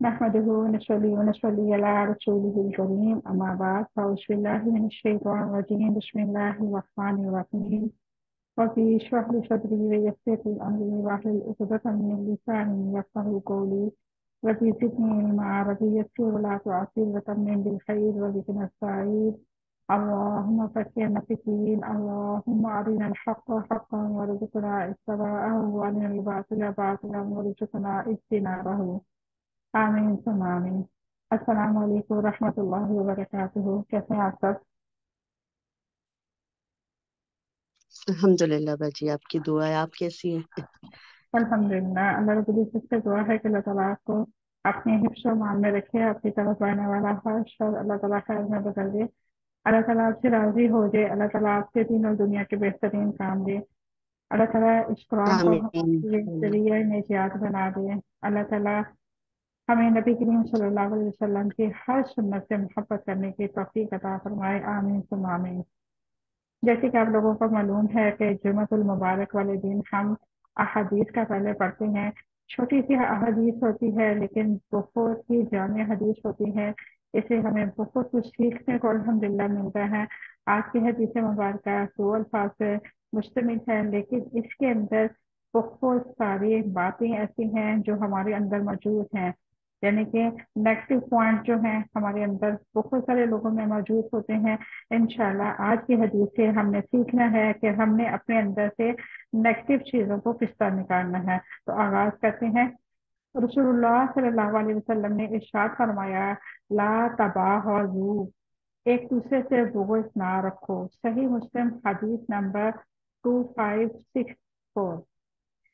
نحمده ونصلي على رسوله الكريم أما بعد فأعوذ بالله من الشيطان الرجيم بسم الله الرحمن الرحيم ربي اشرح لي صدري ويسر لي أمري واحلل عقدة من لساني يفقهوا قولي ربي زدني علما ربي يسر ولا تعسر وتمم بالخير وبك نستعين اللهم فكرنا في الدين اللهم أرنا الحق حقا وارزقنا اتباعه وأرنا الباطل باطلا وارزقنا اجتنابه آمین ثم آمین۔ السلام علیکم ورحمۃ اللہ وبرکاتہ، کیسے ہیں آپ سب؟ الحمد للہ باجی، آپ کی دعا ہے۔ آپ کیسی ہیں؟ الحمدللہ، اللہ رب العزت سے دعا ہے کہ اللہ تعالیٰ آپ کو اپنے حفظ و مان میں رکھے، آپ کی طرف آنے والا ہر شر اللہ تعالیٰ خیر میں بدل دے، اللہ تعالیٰ آپ سے راضی ہو جائے، اللہ تعالیٰ آپ کے دین اور دنیا کے بہترین کام دے، اللہ تعالیٰ اس قرآن کو آمین ہمارے ذریعہ نجات بنا دے، اللہ تعالیٰ ہمیں نبی کریم صلی اللہ علیہ وسلم کی ہر سنت سے محبت کرنے کی توفیق عطا فرمائے، آمین ثم آمین۔ جیسے کہ آپ لوگوں کو معلوم ہے کہ جمعۃ المبارک والے دن ہم احادیث کا پہلے پڑھتے ہیں، چھوٹی سی احادیث ہوتی ہے لیکن بہت ہی جامع حدیث ہوتی ہے، اسے ہمیں بہت کچھ سیکھنے کو الحمدللہ ملتا ہے۔ آج کی حدیث مبارکہ دو الفاظ سے مشتمل ہے لیکن اس کے اندر بہت ساری باتیں ایسی ہیں جو ہمارے اندر موجود ہیں، یعنی کہ نیگیٹو پوائنٹ جو ہیں ہمارے اندر بہت سارے لوگوں میں موجود ہوتے ہیں۔ انشاءاللہ آج کی حدیث سے ہم نے سیکھنا ہے کہ ہم نے اپنے اندر سے نیگیٹو چیزوں کو کس طرح نکالنا ہے۔ تو آغاز کرتے ہیں۔ رسول اللہ صلی اللہ علیہ وسلم نے ارشاد فرمایا، لا تباغضوا، ایک دوسرے سے بغض نہ رکھو۔ صحیح مسلم حدیث نمبر 2564۔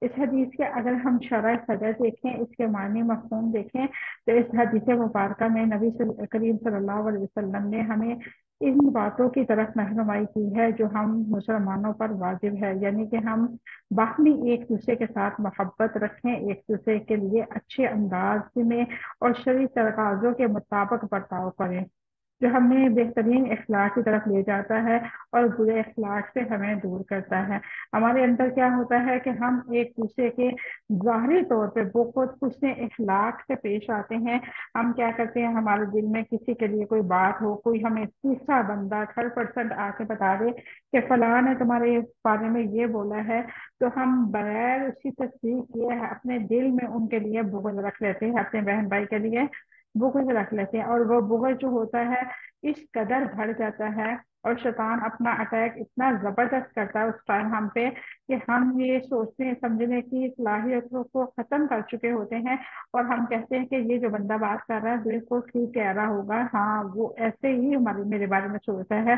اس حدیث کے اگر ہم شرح صدر دیکھیں، اس کے معنی مفہوم دیکھیں تو اس حدیث مبارکہ میں نبی کریم صلی اللہ علیہ وسلم نے ہمیں ان باتوں کی طرف رہنمائی کی ہے جو ہم مسلمانوں پر واجب ہے، یعنی کہ ہم باہمی ایک دوسرے کے ساتھ محبت رکھیں، ایک دوسرے کے لیے اچھے انداز میں اور شرعی تقاضوں کے مطابق برتاؤ کریں، جو ہمیں بہترین اخلاق کی طرف لے جاتا ہے اور برے اخلاق سے ہمیں دور کرتا ہے۔ ہمارے اندر کیا ہوتا ہے کہ ہم ایک دوسرے کے ظاہری طور پہ بہت حسن اخلاق سے پیش آتے ہیں، ہم کیا کرتے ہیں، ہمارے دل میں کسی کے لیے کوئی بات ہو، کوئی ہمیں تیسرا بندہ 3% آ کے بتا دے کہ فلاں نے تمہارے بارے میں یہ بولا ہے، تو ہم بغیر اسی تصدیق کیے اپنے دل میں ان کے لیے بغض رکھ لیتے ہیں، اپنے بہن بھائی کے لیے بغض رکھ لیتے ہیں، اور وہ بغض جو ہوتا ہے اس قدر بڑھ جاتا ہے اور شیطان اپنا اٹیک اتنا زبردست کرتا ہے اس ٹائم ہم پہ کہ ہم یہ سوچنے سمجھنے کی صلاحیتوں کو ختم کر چکے ہوتے ہیں، اور ہم کہتے ہیں کہ یہ جو بندہ بات کر رہا ہے بالکل ٹھیک کہہ رہا ہوگا، ہاں وہ ایسے ہی میرے بارے میں سوچتا ہے،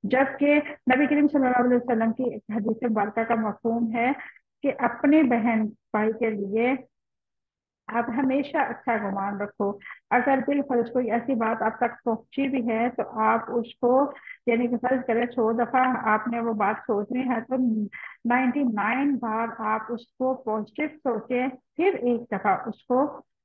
جبکہ نبی کریم صلی اللہ علیہ وسلم کی حدیث مبارکہ کا مفہوم ہے کہ اپنے بہن بھائی کے لیے آپ ہمیشہ اچھا گمان رکھو، اگر بالفرض کوئی ایسی بات آپ تک پہنچی بھی ہے تو آپ اس کو، یعنی کہ فرض کرے 100 دفعہ آپ نے وہ بات سوچنی ہے تو 99 بار آپ اس کو پازیٹیو سوچے، پھر ایک دفعہ اس کو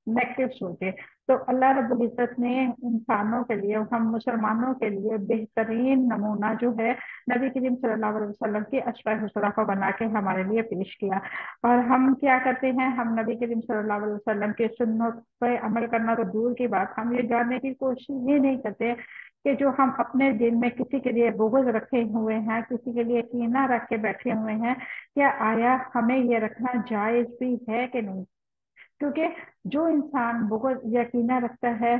نیگیٹو سوچے۔ تو اللہ رب العزت نے انسانوں کے لیے، ہم مسلمانوں کے لیے بہترین نمونہ جو ہے نبی کریم صلی اللہ علیہ وسلم کی اشرف حسنہ کو بنا کے ہمارے لیے پیش کیا، اور ہم کیا کرتے ہیں، ہم نبی کریم صلی اللہ علیہ وسلم کے سنت پہ عمل کرنا تو دور کی بات، ہم یہ جاننے کی کوشش یہ نہیں کرتے کہ جو ہم اپنے دل میں کسی کے لیے بغض رکھے ہوئے ہیں، کسی کے لیے کینہ رکھ کے بیٹھے ہوئے ہیں، کیا آیا ہمیں یہ رکھنا جائز بھی ہے کہ نہیں؟ کیونکہ جو انسان بغض یا کینہ رکھتا ہے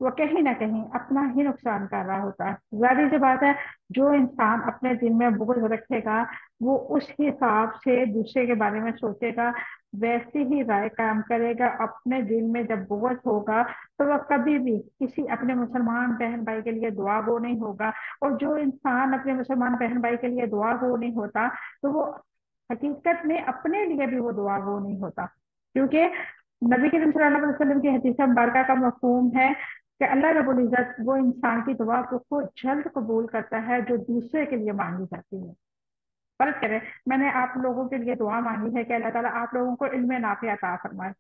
وہ کہیں نہ کہیں اپنا ہی نقصان کر رہا ہوتا ہے۔ ظاہر سی بات ہے، جو انسان اپنے دل میں بغض رکھے گا وہ اس حساب سے دوسرے کے بارے میں سوچے گا، ویسی ہی رائے کام کرے گا۔ اپنے دل میں جب بغض ہوگا تو وہ کبھی بھی کسی اپنے مسلمان بہن بھائی کے لیے دعا گو نہیں ہوگا، اور جو انسان اپنے مسلمان بہن بھائی کے لیے دعا گو نہیں ہوتا تو وہ حقیقت میں اپنے لیے بھی وہ دعا گو نہیں ہوتا، کیونکہ نبی کریم صلی اللہ علیہ وسلم کی حدیث مبارکہ کا مفہوم ہے کہ اللہ رب العزت وہ انسان کی دعا کو جلد قبول کرتا ہے جو دوسرے کے لیے مانگی جاتی ہے۔ فرض کریں میں نے آپ لوگوں کے لیے دعا مانگی ہے کہ اللہ تعالیٰ آپ لوگوں کو علم نافع عطا فرمائے،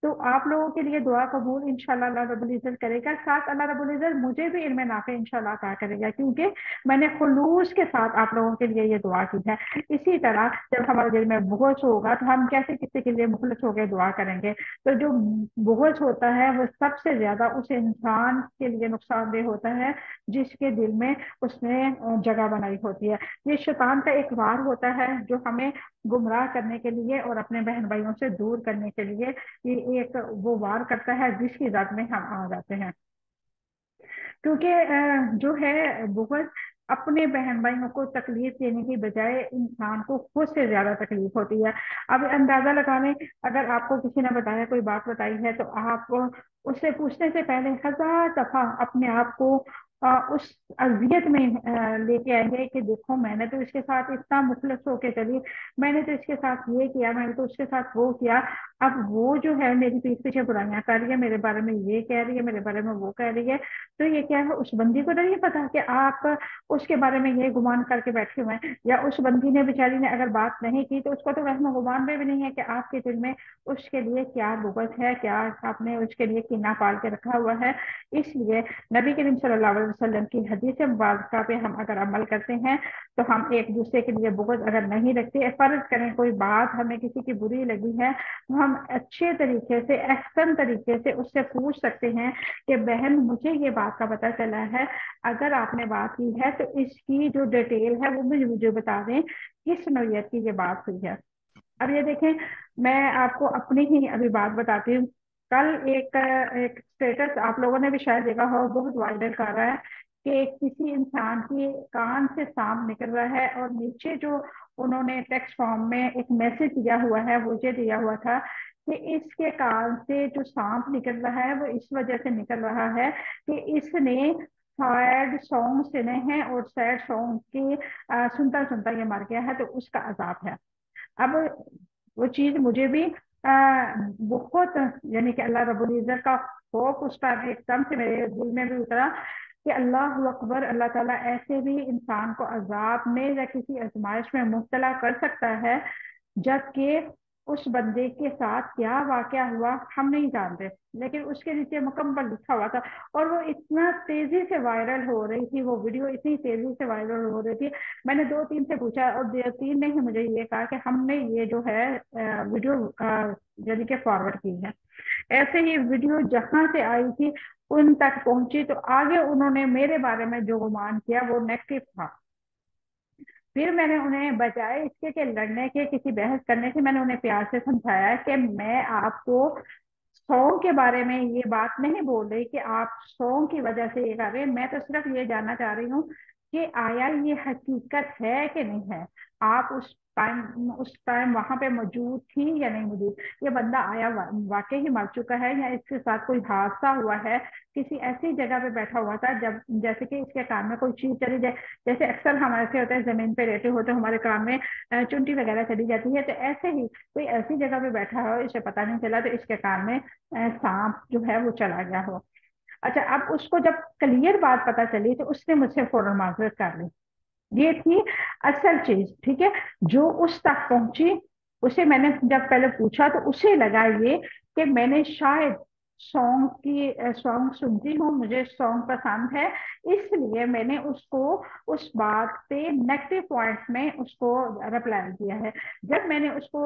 تو آپ لوگوں کے لیے دعا قبول انشاءاللہ اللہ رب العزت کرے گا، ساتھ اللہ رب العزت مجھے بھی علم نافع انشاءاللہ عطا کرے گا، کیونکہ میں نے خلوص کے ساتھ آپ لوگوں کے لیے یہ دعا کی ہے۔ اسی طرح جب ہمارے دل میں بغض ہوگا تو ہم کیسے کسی کے لیے مخلص ہو کے دعا کریں گے؟ تو جو بغض ہوتا ہے وہ سب سے زیادہ اس انسان کے لیے نقصان دہ ہوتا ہے جس کے دل میں اس نے جگہ بنائی ہوتی ہے۔ یہ شیطان کا ایک وار ہوتا ہے جو ہمیں گمراہ کرنے کے لیے اور اپنے بہن بھائیوں سے دور کرنے کے لیے یہ ایک وہ وار کرتا ہے جس کی ذات میں ہم آ جاتے ہیں، کیونکہ جو ہے بغض اپنے بہن بھائیوں کو تکلیف دینے کی بجائے انسان کو خود سے زیادہ تکلیف ہوتی ہے۔ اب اندازہ لگا لیں، اگر آپ کو کسی نے بتایا، کوئی بات بتائی ہے، تو آپ اس سے پوچھنے سے پہلے 1000 دفعہ اپنے آپ کو اس اذیت میں لے کے آئیں گے کہ دیکھو میں نے تو اس کے ساتھ اتنا مخلص ہو کے چلی، میں نے تو اس کے ساتھ یہ کیا، میں نے تو اس کے ساتھ وہ کیا، اب وہ جو ہے میری پیٹھ پیچھے برائیاں کر رہی ہے، میرے بارے میں یہ کہہ رہی ہے، میرے بارے میں وہ کہہ رہی ہے۔ تو یہ کیا ہے، اس بندی کو نہیں پتا کہ آپ اس کے بارے میں یہ گمان کر کے بیٹھے ہوئے ہیں، یا اس بندی نے بیچاری نے اگر بات نہیں کی تو اس کو تو وہم و گمان میں بھی نہیں ہے کہ آپ کے دل میں اس کے لیے کیا بغض ہے، کیا آپ نے اس کے لیے کینہ پال کے رکھا ہوا ہے۔ اس لیے نبی کریم صلی اللہ علیہ وسلم کی حدیث مبارکہ پہ ہم اگر عمل کرتے ہیں تو ہم ایک دوسرے کے لیے بغض اگر نہیں رکھتے، فرض کریں کوئی بات ہمیں کسی کی بری لگی ہے تو ہم اچھے طریقے سے، احسن طریقے سے اس سے پوچھ سکتے ہیں کہ بہن مجھے یہ بات کا پتہ چلا ہے، اگر آپ نے بات کی ہے تو اس کی جو ڈیٹیل ہے وہ مجھے بتا دیں، کس نوعیت کی یہ بات ہوئی ہے۔ اب یہ دیکھیں، میں آپ کو اپنی ہی ابھی بات بتاتی ہوں۔ کل ایک اسٹیٹس آپ لوگوں نے بھی شاید دیکھا ہو، بہت وائرل کر رہا ہے کہ کسی انسان کی کان سے سانپ نکل رہا ہے، اور نیچے جو انہوں نے ٹیکسٹ فارم میں ایک میسج دیا ہوا ہے، وہ یہ دیا ہوا تھا کہ اس کے کان سے جو سانپ نکل رہا ہے وہ اس وجہ سے نکل رہا ہے کہ اس نے سیڈ سانگ سنے ہیں، اور سیڈ سانگ کی سنتا سنتا یہ مر گیا ہے، تو اس کا عذاب ہے۔ اب وہ چیز مجھے بھی بہت، یعنی کہ اللہ رب العزت کا خوف اس کا ایک دم سے میرے دل میں بھی اترا کہ اللہ اکبر، اللہ تعالیٰ ایسے بھی انسان کو عذاب میں یا کسی آزمائش میں مبتلا کر سکتا ہے، جبکہ اس بندے کے ساتھ کیا واقعہ ہوا ہم نہیں جانتے، لیکن اس کے نیچے مکمل لکھا ہوا تھا، اور وہ اتنا تیزی سے وائرل ہو رہی تھی، وہ ویڈیو اتنی تیزی سے وائرل ہو رہی تھی۔ میں نے 2-3 سے پوچھا، اور 2-3 نے ہی مجھے یہ کہا کہ ہم نے یہ جو ہے ویڈیو یعنی کہ فارورڈ کی ہے۔ ایسے ہی ویڈیو جہاں سے آئی تھی ان تک پہنچی، تو آگے انہوں نے میرے بارے میں جو گمان کیا وہ نیگیٹو تھا۔ پھر میں نے انہیں بجائے اس کے کہ لڑنے کے، کسی بحث کرنے سے، میں نے انہیں پیار سے سمجھایا کہ میں آپ کو سونگ کے بارے میں یہ بات نہیں بول رہی کہ آپ سونگ کی وجہ سے یہ کر رہے ہیں، میں تو صرف یہ جاننا چاہ رہی ہوں کہ آیا یہ حقیقت ہے کہ نہیں ہے، آپ اس ٹائم وہاں پہ موجود تھی یا نہیں موجود، یہ بندہ آیا واقعی ہی مر چکا ہے، یا اس کے ساتھ کوئی حادثہ ہوا ہے، کسی ایسی جگہ پہ بیٹھا ہوا تھا جب جیسے کہ اس کے کان میں کوئی چیز چلی جائے، جیسے اکثر ہم ایسے ہوتے ہیں زمین پہ لیٹے ہوتے ہمارے کان میں چنٹی وغیرہ چلی جاتی ہے، تو ایسے ہی کوئی ایسی جگہ پہ بیٹھا ہو، اسے پتہ نہیں چلا تو اس کے کان میں سانپ جو ہے وہ چلا گیا ہو۔ اچھا، اب اس کو جب کلیئر بات پتہ چلی تو اس نے مجھ سے فوراً معذرت کر لی۔ یہ تھی اصل چیز، ٹھیک ہے، جو اس تک پہنچی۔ اسے میں نے جب پہلے پوچھا تو اسے لگا یہ کہ میں نے شاید سانگ سنتی ہوں، مجھے سانگ پسند ہے، اس لیے میں نے اس کو اس بات پہ نیگیٹو پوائنٹ میں اس کو رپلائی کیا ہے۔ جب میں نے اس کو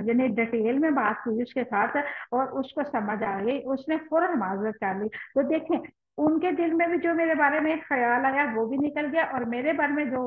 یعنی ڈیٹیل میں بات کی اس کے ساتھ اور اس کو سمجھ آ گئی، اس نے فوراً معذرت کر لی۔ تو دیکھیں، ان کے دل میں بھی جو میرے بارے میں خیال آیا وہ بھی نکل گیا، اور میرے بارے میں جو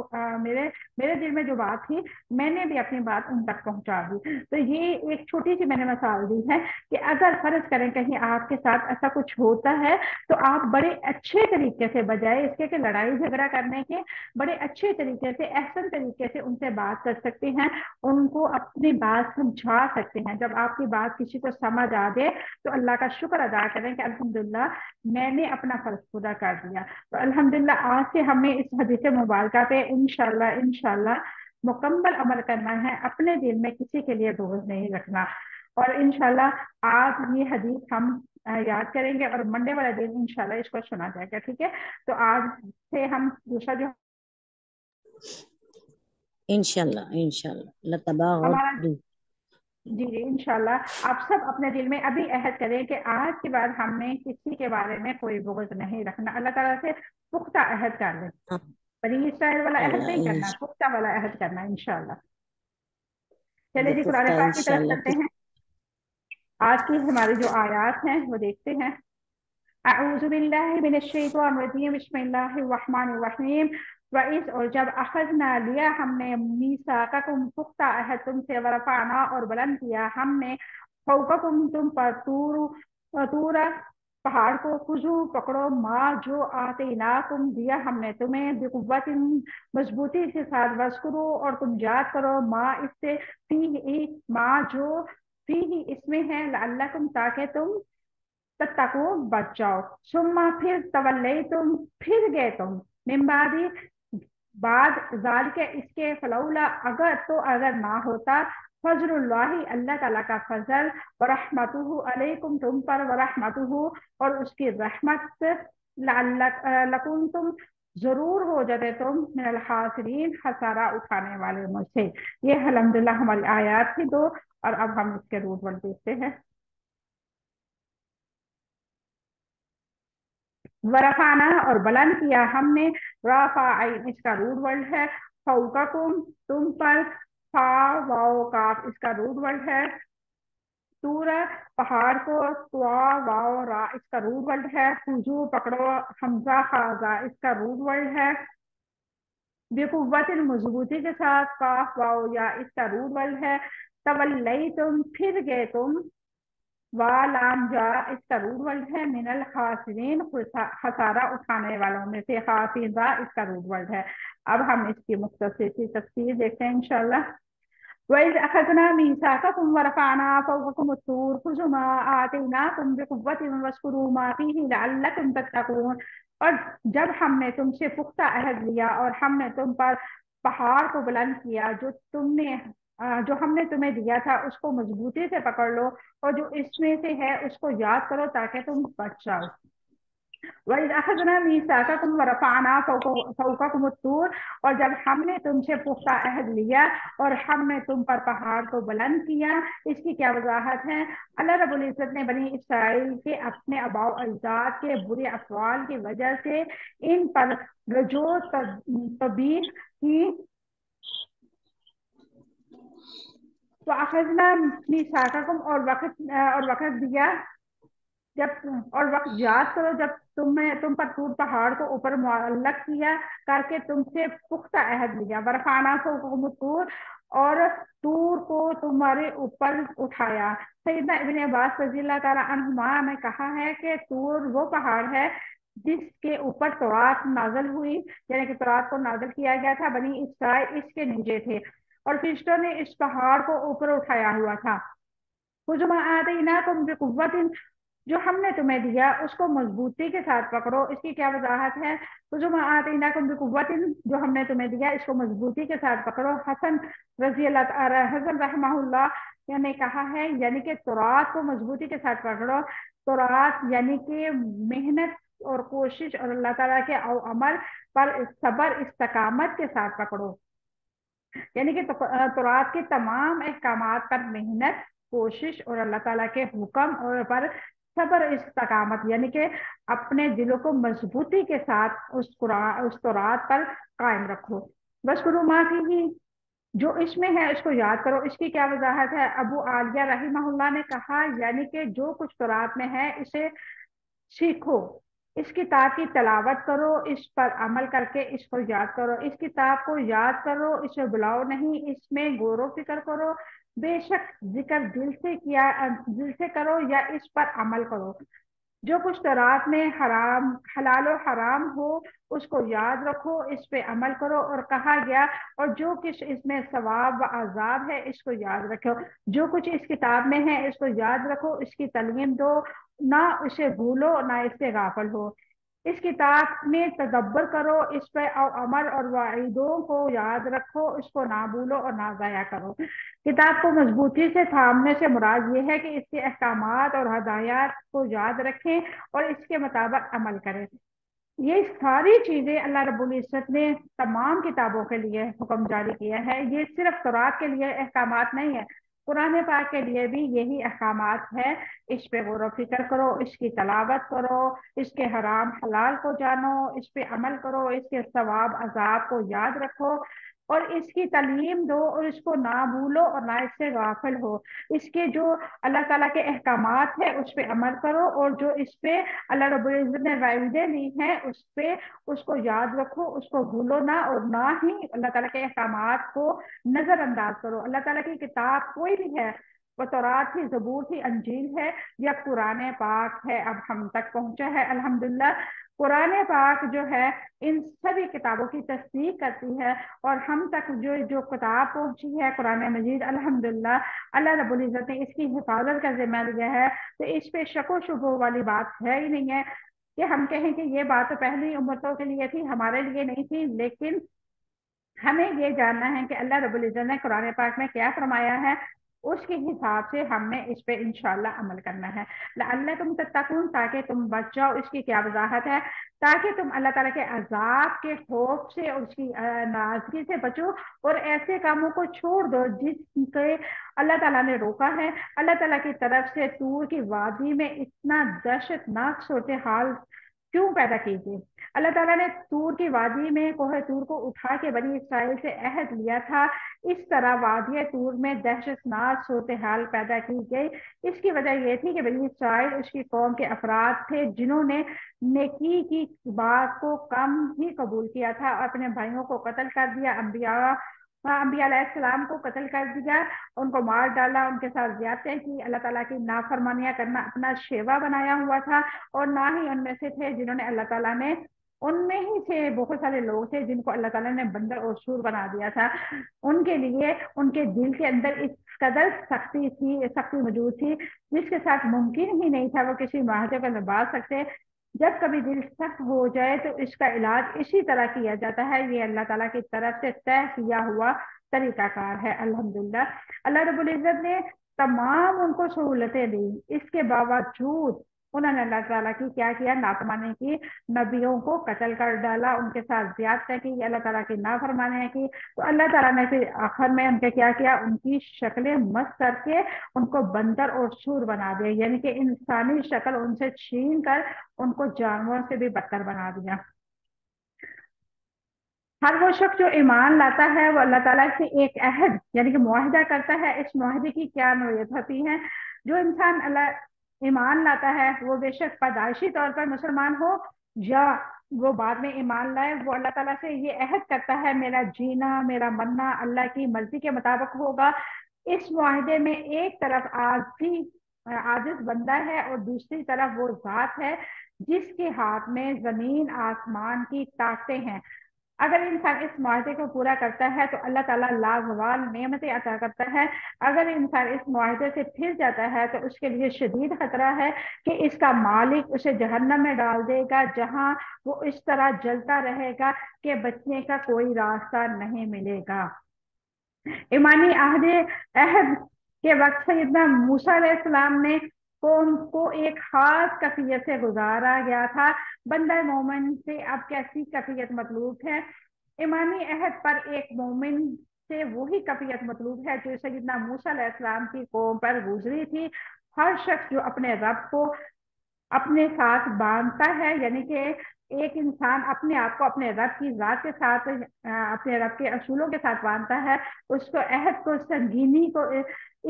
میرے دل میں جو بات تھی میں نے بھی اپنی بات ان تک پہنچا دی۔ تو یہ ایک چھوٹی سی میں نے مثال دی ہے کہ اگر فرض کریں کہیں آپ کے ساتھ ایسا کچھ ہوتا ہے تو آپ بڑے اچھے طریقے سے، بجائے اس کے کہ لڑائی جھگڑا کرنے کے، بڑے اچھے طریقے سے، احسن طریقے سے ان سے بات کر سکتے ہیں، ان کو اپنی بات سمجھا سکتے ہیں۔ جب آپ کی بات کسی کو سمجھ آ جائے تو اللہ کا شکر ادا کریں کہ الحمدللہ میں نے اپنا فرض پورا کر دیا۔ تو الحمدللہ آج سے ہمیں اس حدیث مبارکہ پہ انشاءاللہ مکمل عمل کرنا ہے، اپنے دل میں کسی کے لیے بغض نہیں رکھنا، اور انشاءاللہ آج یہ حدیث ہم یاد کریں گے، اور منڈے والا دن انشاءاللہ اس کو سنا جائے گا، ٹھیک ہے؟ تو آج سے ہم دوسرا جو انشاءاللہ ہمارا لتباغض جی جی انشاءاللہ آپ سب اپنے دل میں ابھی عہد کریں کہ آج کے بعد ہم نے کسی کے بارے میں کوئی بغض نہیں رکھنا، اللہ تعالیٰ سے پختہ عہد کر لیں، ہاں، بنی اسرائیل والا عہد نہیں کرنا، انشاء پختہ والا عہد کرنا انشاءاللہ۔ چلے اللہ جی قرآن پختہ پاک کی طرف انشاءاللہ۔ چلتے ہیں، آج کی ہماری جو آیات ہیں وہ دیکھتے ہیں۔ اعوذ باللہ من الشیطان الرجیم، بسم اللہ الرحمن الرحیم۔ وَإِذْ اور جب اخذنا لیا ہم نے میثاقکم پختہ عہد تم سے، ورفعنا اور بلند کیا ہم نے فوقکم تم پر طور پہاڑ کو، خذو پکڑو ما جو آتیناکم دیا ہم نے تمہیں، بقوت مضبوطی کے ساتھ، وذکروا اور تم یاد کرو ما اس سے، فیہ ما جو، فیہ اس میں ہے، لعلکم تاکہ تم تتقو بچ جاؤ، ثم پھر تولیتم پھر گئے تم، من بعد ذالک اس کے، فلولا اگر تو اگر نہ ہوتا، فضل اللہ اللہ تعالیٰ کا فضل، ورحمتہ علیکم تم پر، ورحمتہ اور اس کی رحمت، لکن تم ضرور ہو جاتے تم من الحاصرین خسارہ اٹھانے والے میں سے۔ یہ الحمدللہ ہماری آیات تھی دو، اور اب ہم اس کے روٹ ورڈ دیکھتے ہیں۔ ورفانا اور بلند کیا ہم نے، رافع اس کا روٹ ورڈ ہے، فوقکم تم پر، فا واو کاف اس کا روٹ ورڈ ہے، طور پہاڑ کو، توا واو را اس کا روٹ ورڈ ہے، خذو پکڑو حمزہ خازا اس کا روٹ ورڈ ہے، بقوت مضبوطی کے ساتھ، کاف واو یا اس کا روٹ ورڈ ہے، تولیتم پھر گئے تم، لام جا اس کا روٹ ورڈ ہے، من الخاسرین خسارہ اٹھانے والوں میں سے، خاسرین را اس کا روٹ ورڈ ہے۔ اب ہم اس کی مختصر سی تفسیر دیکھتے ہیں انشاءاللہ۔ وَإِذْ أَخَذْنَا مِيثَاقَكُمْ وَرَفَعْنَا فَوْقَكُمُ الطُّورَ خُذُوا مَا آتَيْنَاكُمْ بِقُوَّةٍ وَاذْكُرُوا مَا فِيهِ لَعَلَّكُمْ تَتَّقُونَ، اور جب ہم نے تم سے پختہ عہد لیا اور ہم نے تم پر پہاڑ کو بلند کیا، جو ہم نے تمہیں دیا تھا اس کو مضبوطی سے پکڑ لو، اور جو اس میں سے ہے اس کو یاد کرو تاکہ تم بچ جاؤ۔ وَإِذْ أَخَذْنَا مِيثَاقَكُمْ وَرَفَعْنَا فَوْقَكُمُ الطُّورَ اور جب ہم نے تم سے پختہ عہد لیا اور ہم نے تم پر پہاڑ کو بلند کیا، اس کی کیا وضاحت ہے؟ اللہ رب العزت نے بنی اسرائیل کے اپنے آباء و اجداد کے برے اقوال کی وجہ سے ان پر رجوع تبیح کی، وَأَخَذْنَا مِيثَاقَكُمْ اور وقت دیا جب، اور وقت یاد کرو جب تم پر طور پہاڑ کو اوپر معلق کیا کر کے تم سے پختہ عہد لیا، ورفعنا فوقکم الطور اور طور کو تمہارے اوپر اٹھایا۔ سیدنا ابن عباس رضی اللہ تعالیٰ عنہما نے کہا ہے کہ طور وہ پہاڑ ہے جس کے اوپر تورات نازل ہوئی، یعنی کہ تورات کو نازل کیا گیا تھا، بنی اسرائیل اس کے نیچے تھے اور فرشتوں نے اس پہاڑ کو اوپر اٹھایا ہوا تھا۔ خُذُوا مَا آتَيْنَاكُمْ بِقُوَّةٍ جو ہم نے تمہیں دیا اس کو مضبوطی کے ساتھ پکڑو، اس کی کیا وضاحت ہے؟ خُذُوا مَا آتَيْنَاكُمْ بِقُوَّةٍ جو ہم نے تمہیں دیا اس کو مضبوطی کے ساتھ پکڑو۔ حسن رضی اللہ تعالی حسن رحمہ اللہ نے کہا ہے یعنی کہ تورات کو مضبوطی کے ساتھ پکڑو، تورات یعنی کہ محنت اور کوشش اور اللہ تعالیٰ کے عمل پر صبر استقامت کے ساتھ پکڑو، یعنی کہ تورات کے تمام احکامات پر محنت، کوشش اور اللہ تعالیٰ کے حکم اور پر صبر استقامت، یعنی کہ اپنے دلوں کو مضبوطی کے ساتھ اس تورات پر قائم رکھو۔ وَاذْكُرُوا مَا فِيهِ جو اس میں ہے اس کو یاد کرو، اس کی کیا وضاحت ہے؟ ابو عالیہ رحمہ اللہ نے کہا یعنی کہ جو کچھ تورات میں ہے اسے سیکھو، اس کتاب کی تلاوت کرو، اس پر عمل کر کے اس کو یاد کرو، اس کتاب کو یاد کرو، اسے بلاؤ نہیں، اس میں غور و فکر کرو، بے شک ذکر دل سے کرو یا اس پر عمل کرو، جو کچھ تورات میں حلال و حرام ہو اس کو یاد رکھو، اس پہ عمل کرو، اور کہا گیا اور جو کچھ اس میں ثواب و عذاب ہے اس کو یاد رکھو، جو کچھ اس کتاب میں ہے اس کو یاد رکھو، اس کی تعلیم دو، نہ اسے بھولو نہ اس سے غافل ہو، اس کتاب میں تدبر کرو، اس پہ عمل اور وعیدوں کو یاد رکھو، اس کو نہ بھولو اور نہ ضائع کرو۔ کتاب کو مضبوطی سے تھامنے سے مراد یہ ہے کہ اس کے احکامات اور ہدایات کو یاد رکھیں اور اس کے مطابق عمل کریں۔ یہ ساری چیزیں اللہ رب العزت نے تمام کتابوں کے لیے حکم جاری کیا ہے، یہ صرف تورات کے لیے احکامات نہیں ہے قرآن پاک کے لیے بھی یہی احکامات ہے، اس پہ غور و فکر کرو، اس کی تلاوت کرو، اس کے حرام حلال کو جانو، اس پہ عمل کرو، اس کے ثواب عذاب کو یاد رکھو، اور اس کی تعلیم دو، اور اس کو نہ بھولو اور نہ اس سے غافل ہو۔ اس کے جو اللہ تعالیٰ کے احکامات ہیں اس پہ عمل کرو، اور جو اس پہ اللہ رب العزت نے وعدے لی ہیں اس پہ اس کو یاد رکھو، اس کو بھولو نہ، اور نہ ہی اللہ تعالیٰ کے احکامات کو نظر انداز کرو۔ اللہ تعالیٰ کی کتاب کوئی بھی ہے، وہ تورات تھی، زبور تھی، انجیل ہے، یا قرآن پاک ہے، اب ہم تک پہنچا ہے الحمدللہ۔ قرآن پاک جو ہے ان سبھی کتابوں کی تصدیق کرتی ہے، اور ہم تک جو جو کتاب پہنچی ہے قرآن مجید الحمدللہ اللہ رب العزت نے اس کی حفاظت کا ذمہ لیا ہے، تو اس پہ شک و شبہ والی بات ہے ہی نہیں ہے کہ ہم کہیں کہ یہ بات تو پہلی امتوں کے لیے تھی، ہمارے لیے نہیں تھی۔ لیکن ہمیں یہ جاننا ہے کہ اللہ رب العزت نے قرآن پاک میں کیا فرمایا ہے، اس کے حساب سے ہم نے اس پہ انشاءاللہ عمل کرنا ہے۔ لعلکم تتقون، تاکہ تم بچ جاؤ۔ اس کی کیا وضاحت ہے؟ تاکہ تم اللہ تعالیٰ کے عذاب کے خوف سے اور اس کی ناراضگی سے بچو، اور ایسے کاموں کو چھوڑ دو جس کے اللہ تعالیٰ نے روکا ہے۔ اللہ تعالیٰ کی طرف سے طور کی وادی میں اتنا دہشتناک صورتحال کیوں پیدا کی گئی؟ اللہ تعالیٰ نے طور کی وادی میں کوہ طور کو اٹھا کے بنی اسرائیل سے عہد لیا تھا، اس طرح وادی طور میں دہشتناک صورتحال پیدا کی گئی۔ اس کی وجہ یہ تھی کہ بنی اسرائیل اس کی قوم کے افراد تھے جنہوں نے نیکی کی بات کو کم ہی قبول کیا تھا، اپنے بھائیوں کو قتل کر دیا، انبیاء علیہ السلام کو قتل کر دیا، ان کو مار ڈالا، ان کے ساتھ زیادتی کی، اللہ تعالیٰ کی نافرمانیاں کرنا اپنا شیوا بنایا ہوا تھا، اور نہ ہی ان میں سے تھے جنہوں نے اللہ تعالیٰ نے، ان میں ہی سے بہت سارے لوگ تھے جن کو اللہ تعالیٰ نے بندر اور سور بنا دیا تھا۔ ان کے لیے ان کے دل کے اندر اس قدر سختی موجود تھی جس کے ساتھ ممکن ہی نہیں تھا وہ کسی معاہدے کو نبھا سکتے۔ جب کبھی دل سخت ہو جائے تو اس کا علاج اسی طرح کیا جاتا ہے، یہ اللہ تعالیٰ کی طرف سے طے کیا ہوا طریقہ کار ہے الحمدللہ۔ اللہ رب العزت نے تمام ان کو سہولتیں دی، اس کے باوجود انہوں نے اللہ تعالیٰ کی کیا کیا؟ نافرمانی کی، نبیوں کو قتل کر ڈالا، ان کے ساتھ زیادتی کی، اللہ تعالیٰ کی نافرمانی کی۔ تو اللہ تعالیٰ نے پھر آخر میں ان کے کیا کیا؟ ان کی شکلیں مست کر کے ان کو بندر اور سور بنا دیا، یعنی کہ انسانی شکل ان سے چھین کر ان کو جانوروں سے بھی بدتر بنا دیا۔ ہر وہ شخص جو ایمان لاتا ہے وہ اللہ تعالیٰ سے ایک عہد یعنی کہ معاہدہ کرتا ہے۔ اس معاہدے کی کیا نوعیت ہوتی ہے؟ جو انسان اللہ ایمان لاتا ہے وہ بے شک پیدائشی طور پر مسلمان ہو یا وہ بعد میں ایمان لائے، وہ اللہ تعالیٰ سے یہ عہد کرتا ہے میرا جینا، میرا مرنا اللہ کی مرضی کے مطابق ہوگا۔ اس معاہدے میں ایک طرف عاجز بندہ ہے اور دوسری طرف وہ ذات ہے جس کے ہاتھ میں زمین آسمان کی طاقتیں ہیں۔ اگر انسان اس معاہدے کو پورا کرتا ہے تو اللہ تعالیٰ لازوال نعمتیں عطا کرتا ہے۔ اگر انسان اس معاہدے سے پھر جاتا ہے تو اس کے لیے شدید خطرہ ہے کہ اس کا مالک اسے جہنم میں ڈال دے گا، جہاں وہ اس طرح جلتا رہے گا کہ بچنے کا کوئی راستہ نہیں ملے گا۔ ایمانی عہد کے وقت سیدنا موسیٰ علیہ السلام نے کو ایک خاص کیفیت سے گزارا گیا تھا۔ بندہ مومن سے اب کیسی کیفیت مطلوب ہے؟ ایمانی عہد پر ایک مومن سے وہی کیفیت مطلوب ہے جو سیدنا موسیٰ علیہ السلام کی قوم پر گزری تھی۔ ہر شخص جو اپنے رب کو اپنے ساتھ باندھتا ہے، یعنی کہ ایک انسان اپنے آپ کو اپنے رب کی ذات کے ساتھ اپنے رب کے اصولوں کے ساتھ باندھتا ہے، اس کو عہد کو سنگینی کو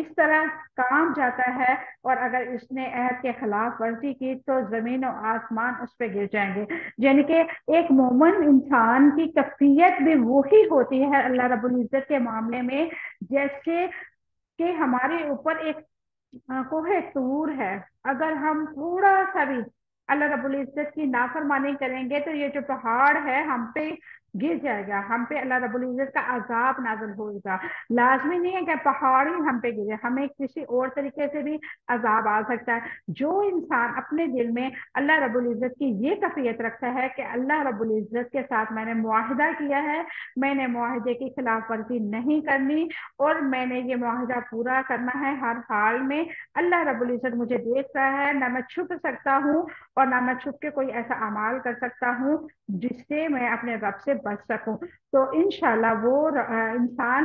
اس طرح کام جاتا ہے، اور اگر اس نے عہد کے خلاف ورزی کی تو زمین و آسمان اس پہ گر جائیں گے۔ یعنی کہ ایک مومن انسان کی کیفیت بھی وہی ہوتی ہے اللہ رب العزت کے معاملے میں جیسے کہ ہمارے اوپر ایک کوہ طور ہے، اگر ہم تھوڑا سا بھی اللہ رب العزت کی نافرمانی کریں گے تو یہ جو پہاڑ ہے ہم پہ گر جائے گا، ہم پہ اللہ رب العزت کا عذاب نازل ہوگا۔ لازمی نہیں ہے کہ پہاڑ ہی ہم پہ گرے، ہمیں کسی اور طریقے سے بھی عذاب آ سکتا ہے۔ جو انسان اپنے دل میں اللہ رب العزت کی یہ کیفیت رکھتا ہے کہ اللہ رب العزت کے ساتھ میں نے معاہدہ کیا ہے، میں نے معاہدے کی خلاف ورزی نہیں کرنی، اور میں نے یہ معاہدہ پورا کرنا ہے ہر حال میں، اللہ رب العزت مجھے دیکھ رہا ہے، نہ میں چھپ سکتا ہوں اور نہ میں چھپ کے کوئی ایسا اعمال کر سکتا ہوں جس سے میں اپنے رب سے بچ سکوں۔ تو انشاءاللہ وہ انسان